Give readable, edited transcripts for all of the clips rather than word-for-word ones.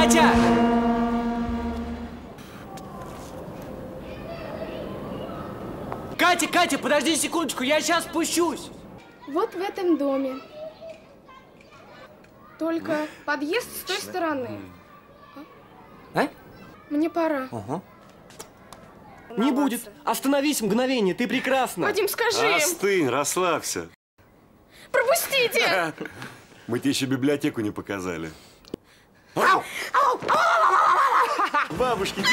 Катя! Катя, подожди секундочку, я сейчас спущусь. Вот в этом доме. Только подъезд с той стороны. А? Мне пора. Ага. Не будет. Остановись мгновение, ты прекрасна. Вадим, скажи им. Остынь, расслабься. Пропустите! Мы тебе еще библиотеку не показали. Бабушки, девушки!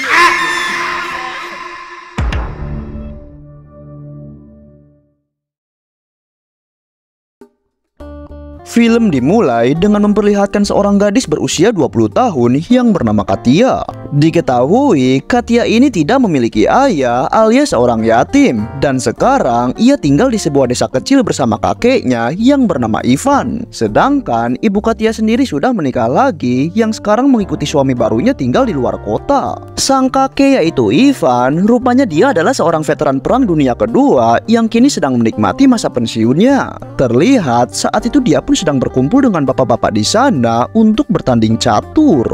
Film dimulai dengan memperlihatkan seorang gadis berusia 20 tahun yang bernama Katia. Diketahui, Katia ini tidak memiliki ayah alias seorang yatim. Dan sekarang ia tinggal di sebuah desa kecil bersama kakeknya yang bernama Ivan. Sedangkan ibu Katia sendiri sudah menikah lagi yang sekarang mengikuti suami barunya tinggal di luar kota. Sang kakek yaitu Ivan, rupanya dia adalah seorang veteran Perang Dunia Kedua yang kini sedang menikmati masa pensiunnya. Terlihat saat itu dia pun sedang berkumpul dengan bapak-bapak di sana untuk bertanding catur.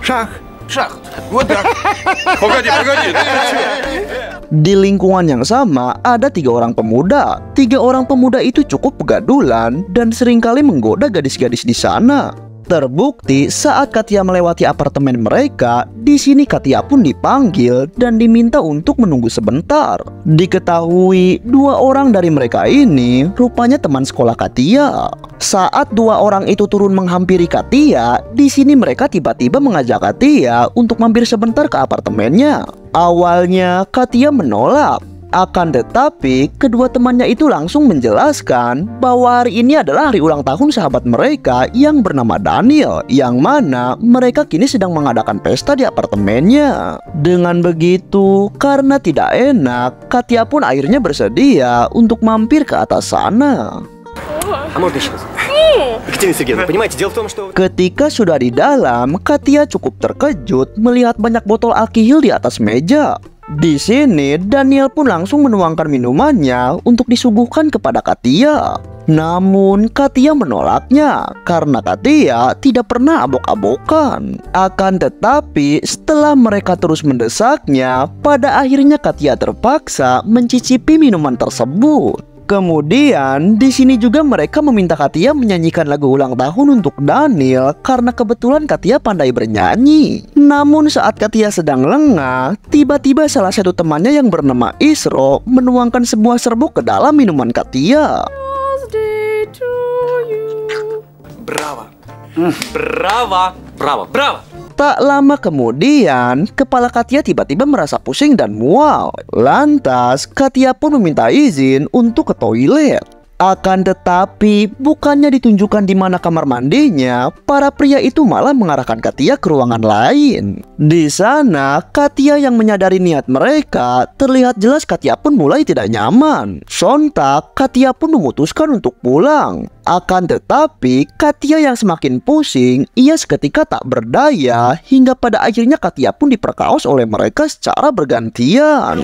Шах. Вот так. Погоди. Di lingkungan yang sama ada 3 orang pemuda. 3 orang pemuda itu cukup pegadulan dan seringkali menggoda gadis-gadis di sana. Terbukti saat Katia melewati apartemen mereka, di sini Katia pun dipanggil dan diminta untuk menunggu sebentar. Diketahui 2 orang dari mereka ini rupanya teman sekolah Katia. Saat 2 orang itu turun menghampiri Katia, di sini mereka tiba-tiba mengajak Katia untuk mampir sebentar ke apartemennya. Awalnya Katia menolak. Akan tetapi, kedua temannya itu langsung menjelaskan bahwa hari ini adalah hari ulang tahun sahabat mereka yang bernama Daniel, yang mana mereka kini sedang mengadakan pesta di apartemennya. Dengan begitu, karena tidak enak, Katia pun akhirnya bersedia untuk mampir ke atas sana. Ketika sudah di dalam, Katia cukup terkejut melihat banyak botol alkohol di atas meja. Di sini, Daniel pun langsung menuangkan minumannya untuk disuguhkan kepada Katia. Namun, Katia menolaknya karena Katia tidak pernah abok-abokan. Akan tetapi, setelah mereka terus mendesaknya, pada akhirnya Katia terpaksa mencicipi minuman tersebut. Kemudian di sini juga mereka meminta Katia menyanyikan lagu ulang tahun untuk Daniel karena kebetulan Katia pandai bernyanyi. Namun saat Katia sedang lengah, tiba-tiba salah satu temannya yang bernama Isro menuangkan sebuah serbuk ke dalam minuman Katia. Bravo. Tak lama kemudian, kepala Katia tiba-tiba merasa pusing dan mual. Lantas, Katia pun meminta izin untuk ke toilet. Akan tetapi, bukannya ditunjukkan di mana kamar mandinya, para pria itu malah mengarahkan Katia ke ruangan lain. Di sana, Katia yang menyadari niat mereka, terlihat jelas Katia pun mulai tidak nyaman. Sontak, Katia pun memutuskan untuk pulang. Akan tetapi, Katia yang semakin pusing, ia seketika tak berdaya, hingga pada akhirnya Katia pun diperkaos oleh mereka secara bergantian.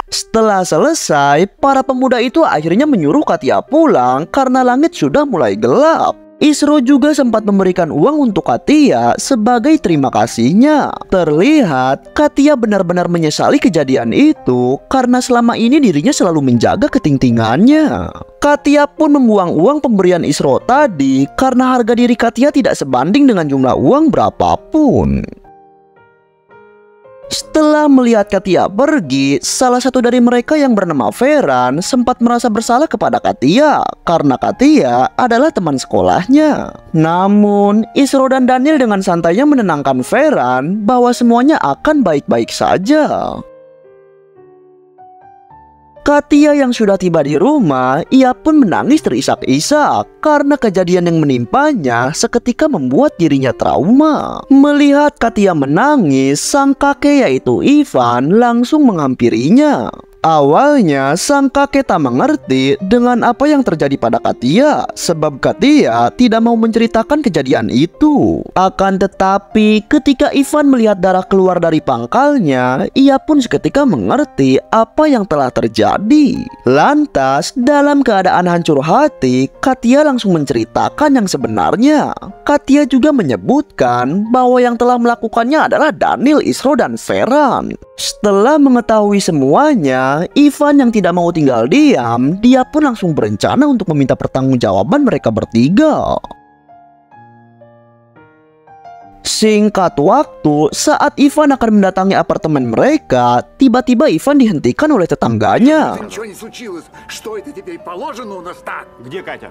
Setelah selesai, para pemuda itu akhirnya menyuruh Katia pulang karena langit sudah mulai gelap. Isro juga sempat memberikan uang untuk Katia sebagai terima kasihnya. Terlihat Katia benar-benar menyesali kejadian itu karena selama ini dirinya selalu menjaga ketingtingannya. Katia pun membuang uang pemberian Isro tadi karena harga diri Katia tidak sebanding dengan jumlah uang berapapun. Setelah melihat Katia pergi, salah satu dari mereka yang bernama Ferran sempat merasa bersalah kepada Katia karena Katia adalah teman sekolahnya. Namun, Isro dan Daniel dengan santainya menenangkan Ferran bahwa semuanya akan baik-baik saja. Katia yang sudah tiba di rumah, ia pun menangis terisak-isak karena kejadian yang menimpanya seketika membuat dirinya trauma. Melihat Katia menangis, sang kakek yaitu Ivan langsung menghampirinya. Awalnya sang kakek tak mengerti dengan apa yang terjadi pada Katia, sebab Katia tidak mau menceritakan kejadian itu. Akan tetapi ketika Ivan melihat darah keluar dari pangkalnya, ia pun seketika mengerti apa yang telah terjadi. Lantas dalam keadaan hancur hati, Katia langsung menceritakan yang sebenarnya. Katia juga menyebutkan bahwa yang telah melakukannya adalah Daniel, Isro, dan Ferran. Setelah mengetahui semuanya, Ivan yang tidak mau tinggal diam, dia pun langsung berencana untuk meminta pertanggungjawaban mereka bertiga. Singkat waktu, saat Ivan akan mendatangi apartemen mereka, tiba-tiba Ivan dihentikan oleh tetangganya. Где Катя?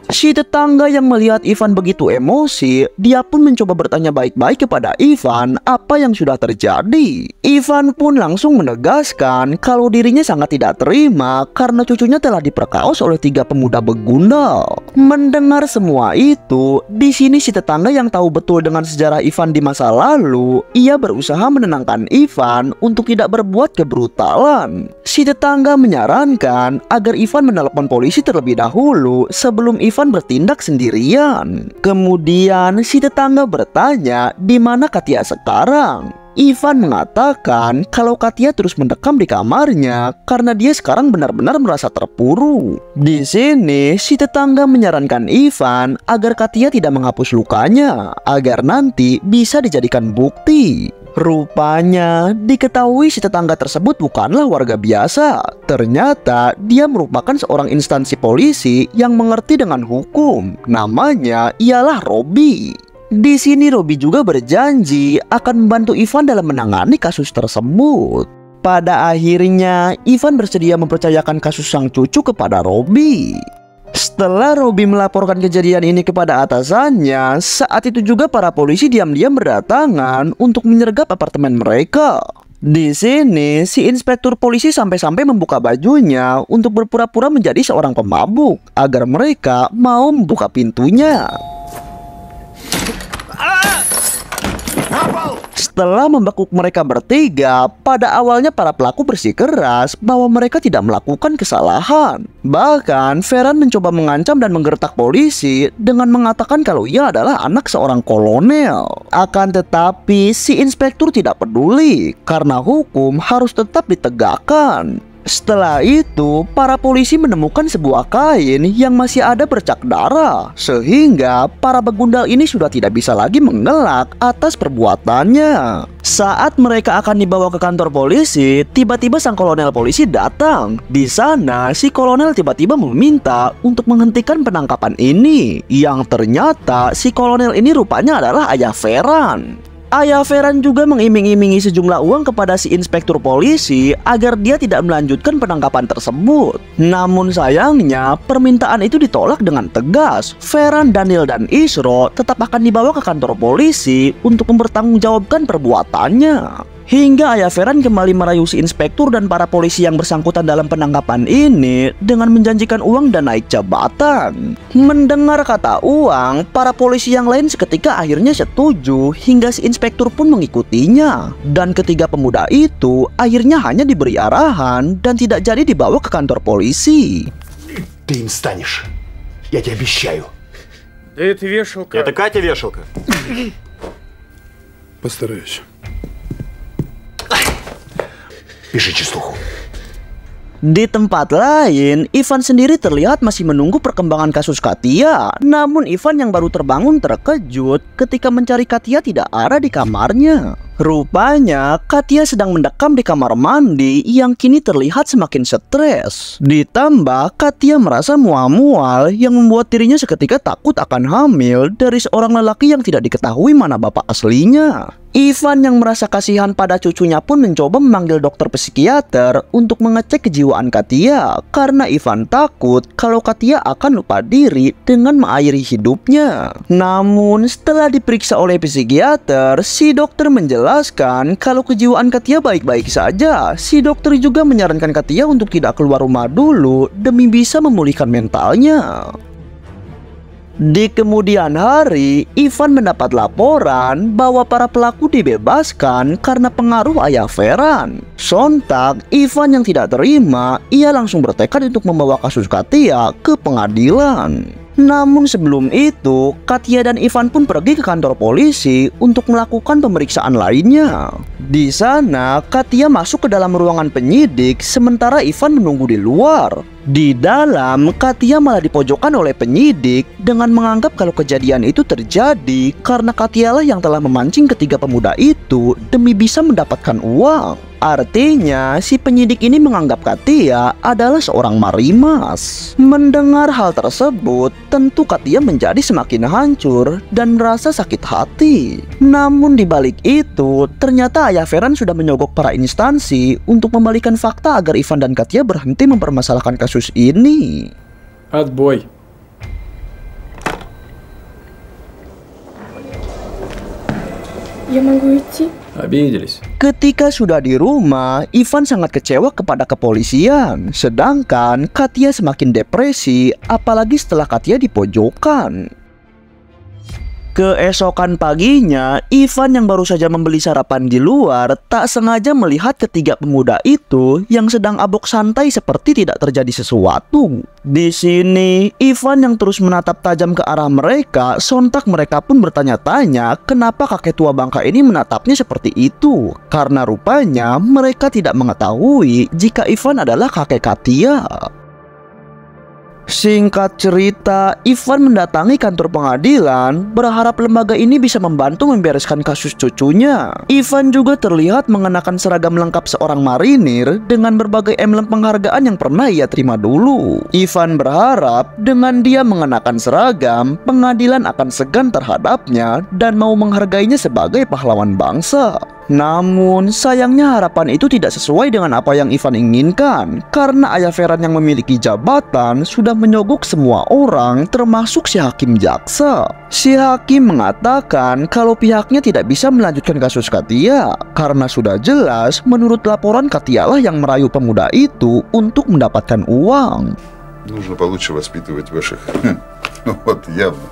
Si tetangga yang melihat Ivan begitu emosi, dia pun mencoba bertanya baik-baik kepada Ivan apa yang sudah terjadi. Ivan pun langsung menegaskan kalau dirinya sangat tidak terima karena cucunya telah diperkaos oleh 3 pemuda begundal. Mendengar semua itu, di sini si tetangga yang tahu betul dengan sejarah Ivan di masa lalu, ia berusaha menenangkan Ivan untuk tidak berbuat kebrutalan. Si tetangga menyarankan agar Ivan menelepon polisi terlebih dahulu sebelum Ivan bertindak sendirian. Kemudian si tetangga bertanya di mana Katia sekarang. Ivan mengatakan kalau Katia terus mendekam di kamarnya karena dia sekarang benar-benar merasa terpuruk. Di sini si tetangga menyarankan Ivan agar Katia tidak menghapus lukanya agar nanti bisa dijadikan bukti. Rupanya diketahui si tetangga tersebut bukanlah warga biasa. Ternyata dia merupakan seorang instansi polisi yang mengerti dengan hukum. Namanya ialah Robi. Di sini Robi juga berjanji akan membantu Ivan dalam menangani kasus tersebut. Pada akhirnya Ivan bersedia mempercayakan kasus sang cucu kepada Robi. Setelah Robi melaporkan kejadian ini kepada atasannya, saat itu juga para polisi diam-diam berdatangan untuk menyergap apartemen mereka. Di sini, si inspektur polisi sampai-sampai membuka bajunya untuk berpura-pura menjadi seorang pemabuk agar mereka mau membuka pintunya. Setelah membekuk mereka bertiga, pada awalnya para pelaku bersikeras bahwa mereka tidak melakukan kesalahan. Bahkan Ferran mencoba mengancam dan menggertak polisi dengan mengatakan kalau ia adalah anak seorang kolonel. Akan tetapi si inspektur tidak peduli karena hukum harus tetap ditegakkan. Setelah itu, para polisi menemukan sebuah kain yang masih ada bercak darah, sehingga para begundal ini sudah tidak bisa lagi mengelak atas perbuatannya. Saat mereka akan dibawa ke kantor polisi, tiba-tiba sang kolonel polisi datang. Di sana, si kolonel tiba-tiba meminta untuk menghentikan penangkapan ini, yang ternyata si kolonel ini rupanya adalah ayah Ferran. Ayah Ferran juga mengiming-imingi sejumlah uang kepada si inspektur polisi agar dia tidak melanjutkan penangkapan tersebut. Namun sayangnya permintaan itu ditolak dengan tegas. Ferran, Daniel, dan Isro tetap akan dibawa ke kantor polisi untuk mempertanggungjawabkan perbuatannya. Hingga ayah Ferran kembali merayu si inspektur dan para polisi yang bersangkutan dalam penangkapan ini dengan menjanjikan uang dan naik jabatan. Mendengar kata uang, para polisi yang lain seketika akhirnya setuju hingga si inspektur pun mengikutinya. Dan ketiga pemuda itu akhirnya hanya diberi arahan dan tidak jadi dibawa ke kantor polisi. Ты им станешь. Я тебе обещаю. Да это вешалка. Это Катя вешалка. Постараюсь. Пиши частуху. Di tempat lain, Ivan sendiri terlihat masih menunggu perkembangan kasus Katia. Namun Ivan yang baru terbangun terkejut ketika mencari Katia tidak ada di kamarnya. Rupanya Katia sedang mendekam di kamar mandi yang kini terlihat semakin stres. Ditambah Katia merasa mual-mual yang membuat dirinya seketika takut akan hamil dari seorang lelaki yang tidak diketahui mana bapak aslinya. Ivan yang merasa kasihan pada cucunya pun mencoba memanggil dokter psikiater untuk mengecek kejiwaan Katia karena Ivan takut kalau Katia akan lupa diri dengan mengakhiri hidupnya. Namun setelah diperiksa oleh psikiater, si dokter menjelaskan kalau kejiwaan Katia baik-baik saja. Si dokter juga menyarankan Katia untuk tidak keluar rumah dulu demi bisa memulihkan mentalnya. Di kemudian hari, Ivan mendapat laporan bahwa para pelaku dibebaskan karena pengaruh ayah Veran. Sontak, Ivan yang tidak terima, ia langsung bertekad untuk membawa kasus Katia ke pengadilan. Namun sebelum itu, Katia dan Ivan pun pergi ke kantor polisi untuk melakukan pemeriksaan lainnya. Di sana, Katia masuk ke dalam ruangan penyidik, sementara Ivan menunggu di luar. Di dalam, Katia malah dipojokkan oleh penyidik dengan menganggap kalau kejadian itu terjadi karena Katia lah yang telah memancing ketiga pemuda itu demi bisa mendapatkan uang. Artinya, si penyidik ini menganggap Katia adalah seorang marimas. Mendengar hal tersebut, tentu Katia menjadi semakin hancur dan merasa sakit hati. Namun di balik itu, ternyata ayah Veran sudah menyogok para instansi untuk membalikan fakta agar Ivan dan Katia berhenti mempermasalahkan kasus ini. Отбой. Я могу идти? Обиделись. Ketika sudah di rumah, Ivan sangat kecewa kepada kepolisian. Sedangkan Katia semakin depresi, apalagi setelah Katia dipojokkan. Keesokan paginya, Ivan yang baru saja membeli sarapan di luar tak sengaja melihat ketiga pemuda itu yang sedang abok santai seperti tidak terjadi sesuatu. Di sini, Ivan yang terus menatap tajam ke arah mereka, sontak mereka pun bertanya-tanya kenapa kakek tua bangka ini menatapnya seperti itu. Karena rupanya mereka tidak mengetahui jika Ivan adalah kakek Katia. Singkat cerita, Ivan mendatangi kantor pengadilan berharap lembaga ini bisa membantu membereskan kasus cucunya. Ivan juga terlihat mengenakan seragam lengkap seorang marinir dengan berbagai emblem penghargaan yang pernah ia terima dulu. Ivan berharap dengan dia mengenakan seragam, pengadilan akan segan terhadapnya dan mau menghargainya sebagai pahlawan bangsa. Namun sayangnya harapan itu tidak sesuai dengan apa yang Ivan inginkan, karena ayah Veran yang memiliki jabatan sudah menyogok semua orang termasuk si hakim jaksa. Si hakim mengatakan kalau pihaknya tidak bisa melanjutkan kasus Katia karena sudah jelas menurut laporan Katia lah yang merayu pemuda itu untuk mendapatkan uang. Нужно получше воспитывать ваших. Вот явно.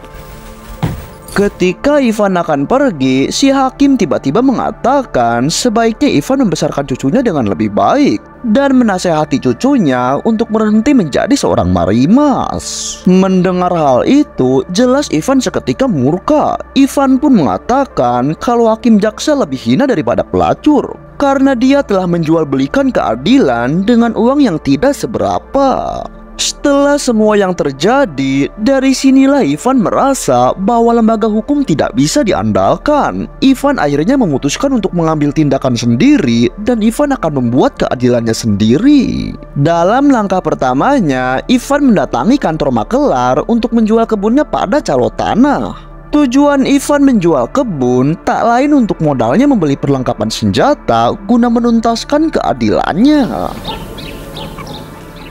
Ketika Ivan akan pergi, si hakim tiba-tiba mengatakan sebaiknya Ivan membesarkan cucunya dengan lebih baik dan menasehati cucunya untuk berhenti menjadi seorang marimas. Mendengar hal itu, jelas Ivan seketika murka. Ivan pun mengatakan kalau hakim jaksa lebih hina daripada pelacur karena dia telah menjual belikan keadilan dengan uang yang tidak seberapa. Setelah semua yang terjadi, dari sinilah Ivan merasa bahwa lembaga hukum tidak bisa diandalkan. Ivan akhirnya memutuskan untuk mengambil tindakan sendiri dan Ivan akan membuat keadilannya sendiri. Dalam langkah pertamanya, Ivan mendatangi kantor makelar untuk menjual kebunnya pada calo tanah. Tujuan Ivan menjual kebun tak lain untuk modalnya membeli perlengkapan senjata guna menuntaskan keadilannya.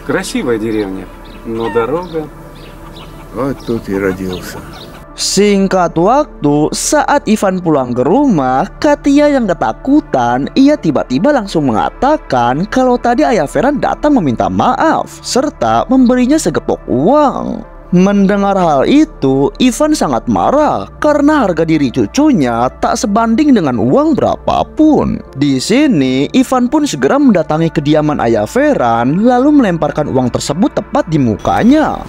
Красивая деревня, но дорога... Вот тут и родился. Singkat waktu, saat Ivan pulang ke rumah, Katia yang ketakutan, ia tiba-tiba langsung mengatakan kalau tadi ayah Veran datang meminta maaf, serta memberinya segepok uang. Mendengar hal itu, Ivan sangat marah karena harga diri cucunya tak sebanding dengan uang berapapun. Di sini, Ivan pun segera mendatangi kediaman ayah Veran lalu melemparkan uang tersebut tepat di mukanya.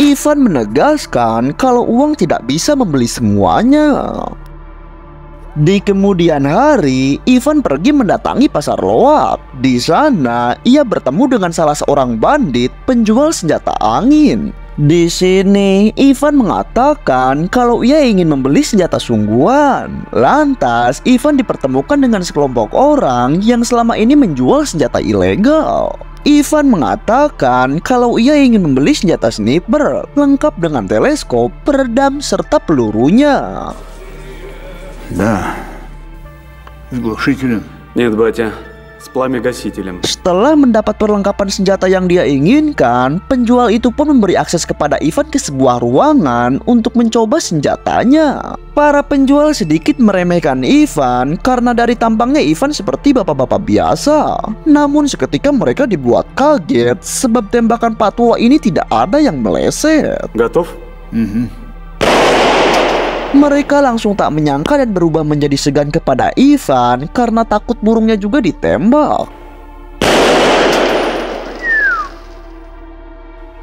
Ivan menegaskan kalau uang tidak bisa membeli semuanya. Di kemudian hari, Ivan pergi mendatangi pasar loak. Di sana, ia bertemu dengan salah seorang bandit penjual senjata angin. Di sini, Ivan mengatakan kalau ia ingin membeli senjata sungguhan. Lantas, Ivan dipertemukan dengan sekelompok orang yang selama ini menjual senjata ilegal. Ivan mengatakan kalau ia ingin membeli senjata sniper lengkap dengan teleskop, peredam, serta pelurunya. Да, с глушителем. Нет, батя, с пламя-гасителем. Setelah mendapat perlengkapan senjata yang dia inginkan, penjual itu pun memberi akses kepada Ivan ke sebuah ruangan untuk mencoba senjatanya. Para penjual sedikit meremehkan Ivan karena dari tampangnya Ivan seperti bapak-bapak biasa. Namun seketika mereka dibuat kaget sebab tembakan patwa ini tidak ada yang meleset. Готов? Mereka langsung tak menyangka dan berubah menjadi segan kepada Ivan karena takut burungnya juga ditembak.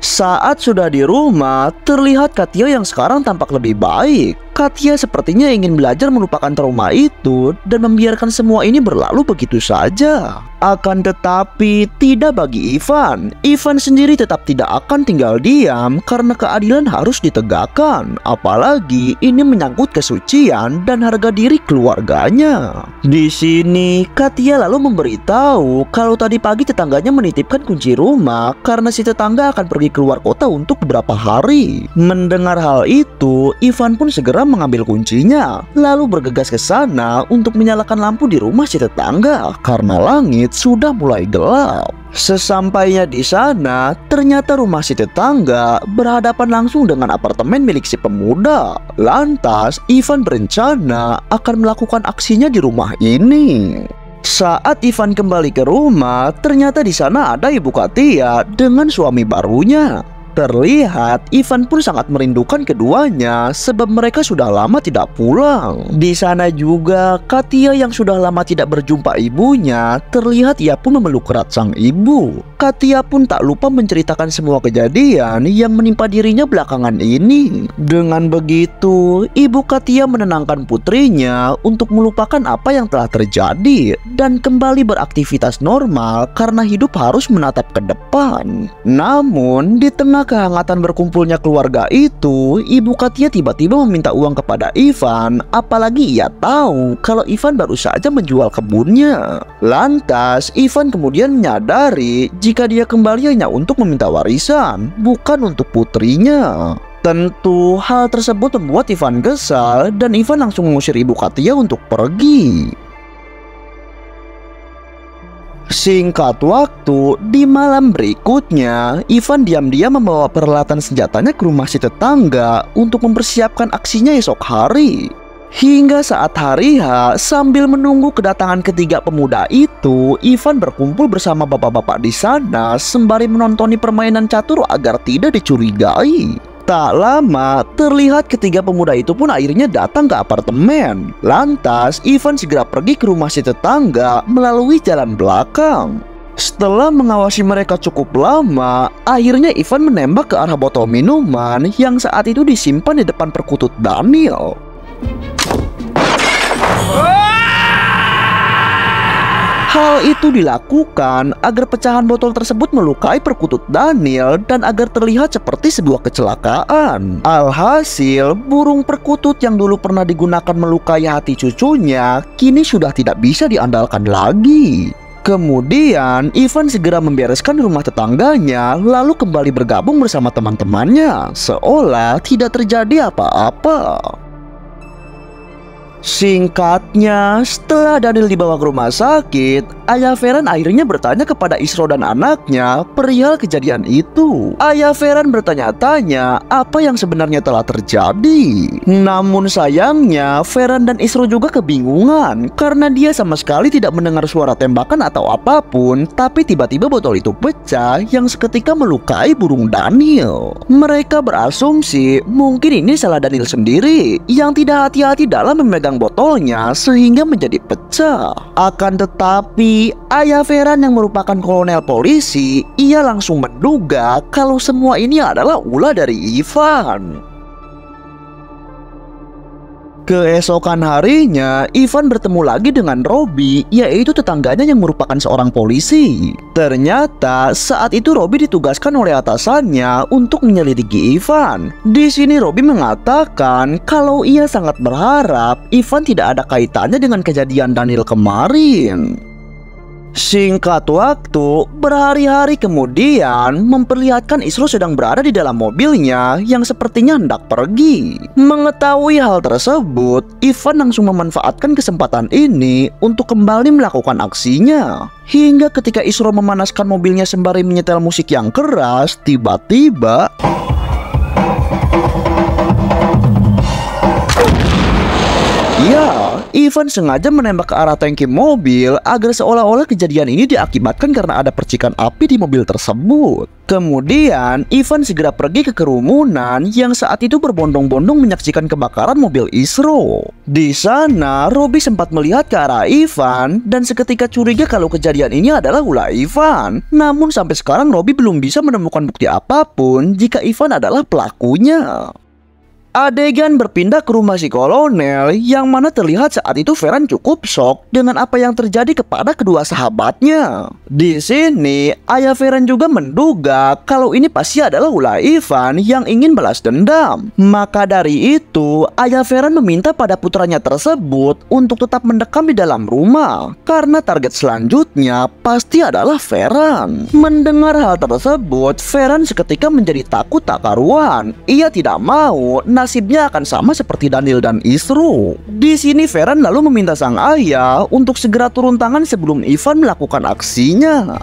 Saat sudah di rumah, terlihat Katya yang sekarang tampak lebih baik. Katya sepertinya ingin belajar melupakan trauma itu dan membiarkan semua ini berlalu begitu saja. Akan tetapi tidak bagi Ivan. Ivan sendiri tetap tidak akan tinggal diam karena keadilan harus ditegakkan. Apalagi ini menyangkut kesucian dan harga diri keluarganya. Di sini Katya lalu memberitahu kalau tadi pagi tetangganya menitipkan kunci rumah karena si tetangga akan pergi keluar kota untuk beberapa hari. Mendengar hal itu, Ivan pun segera mengambil kuncinya, lalu bergegas ke sana untuk menyalakan lampu di rumah si tetangga karena langit sudah mulai gelap. Sesampainya di sana, ternyata rumah si tetangga berhadapan langsung dengan apartemen milik si pemuda. Lantas, Ivan berencana akan melakukan aksinya di rumah ini. Saat Ivan kembali ke rumah, ternyata di sana ada Ibu Katya dengan suami barunya. Terlihat Ivan pun sangat merindukan keduanya sebab mereka sudah lama tidak pulang. Di sana juga Katya yang sudah lama tidak berjumpa ibunya, terlihat ia pun memeluk erat sang ibu. Katya pun tak lupa menceritakan semua kejadian yang menimpa dirinya belakangan ini. Dengan begitu, Ibu Katya menenangkan putrinya untuk melupakan apa yang telah terjadi dan kembali beraktivitas normal karena hidup harus menatap ke depan. Namun, di tengah kehangatan berkumpulnya keluarga itu, Ibu Katya tiba-tiba meminta uang kepada Ivan, apalagi ia tahu kalau Ivan baru saja menjual kebunnya. Lantas, Ivan kemudian menyadari jika dia kembali hanya untuk meminta warisan, bukan untuk putrinya. Tentu hal tersebut membuat Ivan kesal dan Ivan langsung mengusir Ibu Katya untuk pergi. Singkat waktu, di malam berikutnya, Ivan diam-diam membawa peralatan senjatanya ke rumah si tetangga untuk mempersiapkan aksinya esok hari. Hingga saat hari H, sambil menunggu kedatangan ketiga pemuda itu, Ivan berkumpul bersama bapak-bapak di sana sembari menontoni permainan catur agar tidak dicurigai. Tak lama, terlihat ketiga pemuda itu pun akhirnya datang ke apartemen. Lantas, Ivan segera pergi ke rumah si tetangga melalui jalan belakang. Setelah mengawasi mereka cukup lama, akhirnya Ivan menembak ke arah botol minuman yang saat itu disimpan di depan perkutut Daniel. Hal itu dilakukan agar pecahan botol tersebut melukai perkutut Daniel dan agar terlihat seperti sebuah kecelakaan. Alhasil, burung perkutut yang dulu pernah digunakan melukai hati cucunya kini sudah tidak bisa diandalkan lagi. Kemudian, Ivan segera membereskan rumah tetangganya lalu kembali bergabung bersama teman-temannya seolah tidak terjadi apa-apa. Singkatnya, setelah Daniel dibawa ke rumah sakit, ayah Feran akhirnya bertanya kepada Isro dan anaknya perihal kejadian itu. Ayah Feran bertanya-tanya apa yang sebenarnya telah terjadi. Namun sayangnya, Feran dan Isro juga kebingungan karena dia sama sekali tidak mendengar suara tembakan atau apapun, tapi tiba-tiba botol itu pecah yang seketika melukai burung Daniel. Mereka berasumsi mungkin ini salah Daniel sendiri yang tidak hati-hati dalam memegang botolnya sehingga menjadi pecah. Akan tetapi, ayah Feran yang merupakan kolonel polisi, ia langsung menduga kalau semua ini adalah ulah dari Ivan. Keesokan harinya, Ivan bertemu lagi dengan Robi, yaitu tetangganya yang merupakan seorang polisi. Ternyata saat itu Robi ditugaskan oleh atasannya untuk menyelidiki Ivan. Di sini Robi mengatakan kalau ia sangat berharap Ivan tidak ada kaitannya dengan kejadian Daniel kemarin. Singkat waktu, berhari-hari kemudian memperlihatkan Isro sedang berada di dalam mobilnya yang sepertinya hendak pergi. Mengetahui hal tersebut, Ivan langsung memanfaatkan kesempatan ini untuk kembali melakukan aksinya. Hingga ketika Isro memanaskan mobilnya sembari menyetel musik yang keras, tiba-tiba ya, Ivan sengaja menembak ke arah tangki mobil agar seolah-olah kejadian ini diakibatkan karena ada percikan api di mobil tersebut. Kemudian Ivan segera pergi ke kerumunan yang saat itu berbondong-bondong menyaksikan kebakaran mobil Isro. Di sana Robi sempat melihat ke arah Ivan dan seketika curiga kalau kejadian ini adalah ulah Ivan. Namun sampai sekarang Robi belum bisa menemukan bukti apapun jika Ivan adalah pelakunya. Adegan berpindah ke rumah si kolonel yang mana terlihat saat itu Feran cukup shock dengan apa yang terjadi kepada kedua sahabatnya. Di sini ayah Feran juga menduga kalau ini pasti adalah ulah Ivan yang ingin balas dendam. Maka dari itu ayah Feran meminta pada putranya tersebut untuk tetap mendekam di dalam rumah karena target selanjutnya pasti adalah Feran. Mendengar hal tersebut, Feran seketika menjadi takut tak karuan. Ia tidak mau nasibnya akan sama seperti Daniel dan Isro. Di sini Feran lalu meminta sang ayah untuk segera turun tangan sebelum Ivan melakukan aksinya.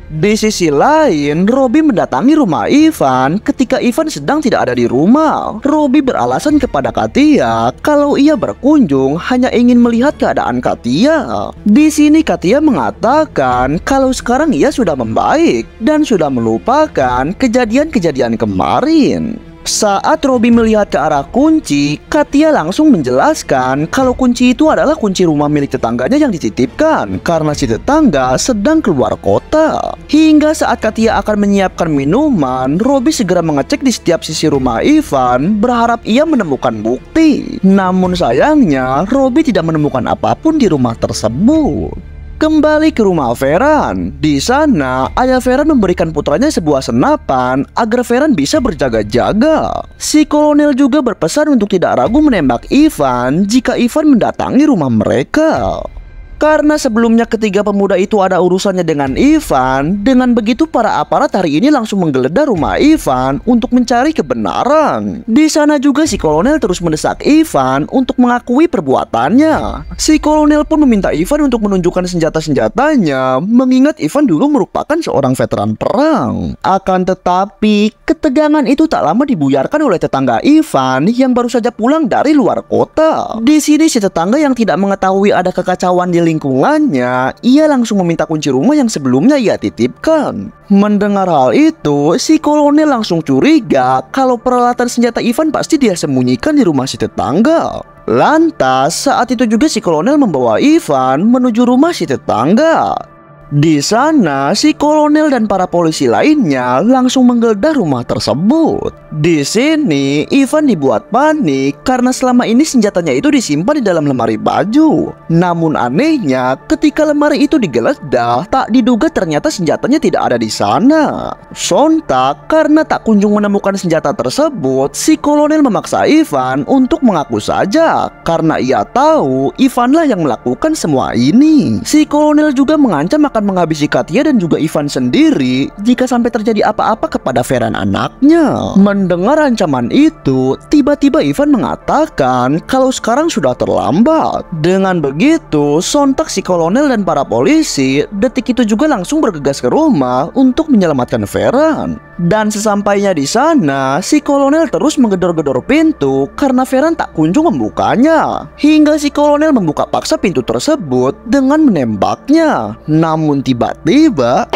Di sisi lain, Robi mendatangi rumah Ivan ketika Ivan sedang tidak ada di rumah. Robi beralasan kepada Katia kalau ia berkunjung hanya ingin melihat keadaan Katia. Di sini Katia mengatakan kalau sekarang ia sudah membaik dan sudah melupakan kejadian-kejadian kemarin. Saat Robi melihat ke arah kunci, Katia langsung menjelaskan kalau kunci itu adalah kunci rumah milik tetangganya yang dititipkan karena si tetangga sedang keluar kota. Hingga saat Katia akan menyiapkan minuman, Robi segera mengecek di setiap sisi rumah Ivan berharap ia menemukan bukti. Namun sayangnya, Robi tidak menemukan apapun di rumah tersebut. Kembali ke rumah Feran. Di sana, ayah Feran memberikan putranya sebuah senapan agar Feran bisa berjaga-jaga. Si kolonel juga berpesan untuk tidak ragu menembak Ivan jika Ivan mendatangi rumah mereka. Karena sebelumnya ketiga pemuda itu ada urusannya dengan Ivan, dengan begitu para aparat hari ini langsung menggeledah rumah Ivan untuk mencari kebenaran. Di sana juga si kolonel terus mendesak Ivan untuk mengakui perbuatannya. Si kolonel pun meminta Ivan untuk menunjukkan senjata-senjatanya, mengingat Ivan dulu merupakan seorang veteran perang. Akan tetapi, ketegangan itu tak lama dibuyarkan oleh tetangga Ivan yang baru saja pulang dari luar kota. Di sini si tetangga yang tidak mengetahui ada kekacauan di lingkungannya, ia langsung meminta kunci rumah yang sebelumnya ia titipkan. Mendengar hal itu, si kolonel langsung curiga kalau peralatan senjata Ivan pasti dia sembunyikan di rumah si tetangga. Lantas, saat itu juga si kolonel membawa Ivan menuju rumah si tetangga. Di sana, si kolonel dan para polisi lainnya langsung menggeledah rumah tersebut. Di sini, Ivan dibuat panik karena selama ini senjatanya itu disimpan di dalam lemari baju. Namun anehnya, ketika lemari itu digeledah, tak diduga ternyata senjatanya tidak ada di sana. Sontak, karena tak kunjung menemukan senjata tersebut, si kolonel memaksa Ivan untuk mengaku saja karena ia tahu Ivanlah yang melakukan semua ini. Si kolonel juga mengancam akan menghabisi Katia dan juga Ivan sendiri jika sampai terjadi apa-apa kepada Feran anaknya. Mendengar ancaman itu, tiba-tiba Ivan mengatakan kalau sekarang sudah terlambat. Dengan begitu, sontak si kolonel dan para polisi detik itu juga langsung bergegas ke rumah untuk menyelamatkan Feran. Dan sesampainya di sana, si kolonel terus menggedor-gedor pintu karena Feran tak kunjung membukanya. Hingga si kolonel membuka paksa pintu tersebut dengan menembaknya. Namun tiba-tiba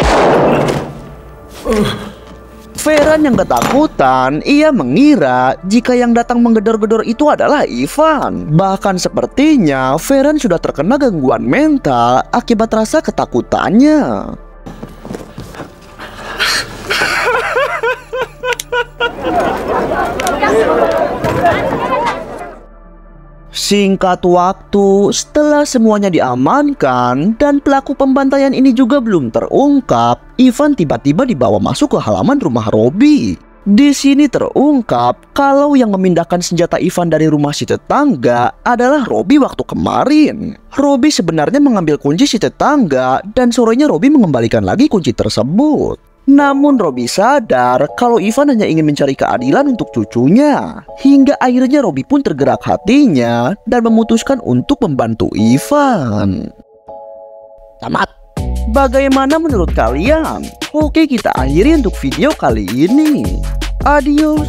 Feran yang ketakutan, ia mengira jika yang datang menggedor-gedor itu adalah Ivan. Bahkan sepertinya Feran sudah terkena gangguan mental akibat rasa ketakutannya. Singkat waktu, setelah semuanya diamankan dan pelaku pembantaian ini juga belum terungkap, Ivan tiba-tiba dibawa masuk ke halaman rumah Robi. Di sini terungkap kalau yang memindahkan senjata Ivan dari rumah si tetangga adalah Robi waktu kemarin. Robi sebenarnya mengambil kunci si tetangga dan sorenya Robi mengembalikan lagi kunci tersebut. Namun Robi sadar kalau Ivan hanya ingin mencari keadilan untuk cucunya. Hingga akhirnya Robi pun tergerak hatinya dan memutuskan untuk membantu Ivan. Tamat. Bagaimana menurut kalian? Oke, kita akhiri untuk video kali ini. Adios.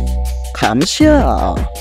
Kamsahamnida.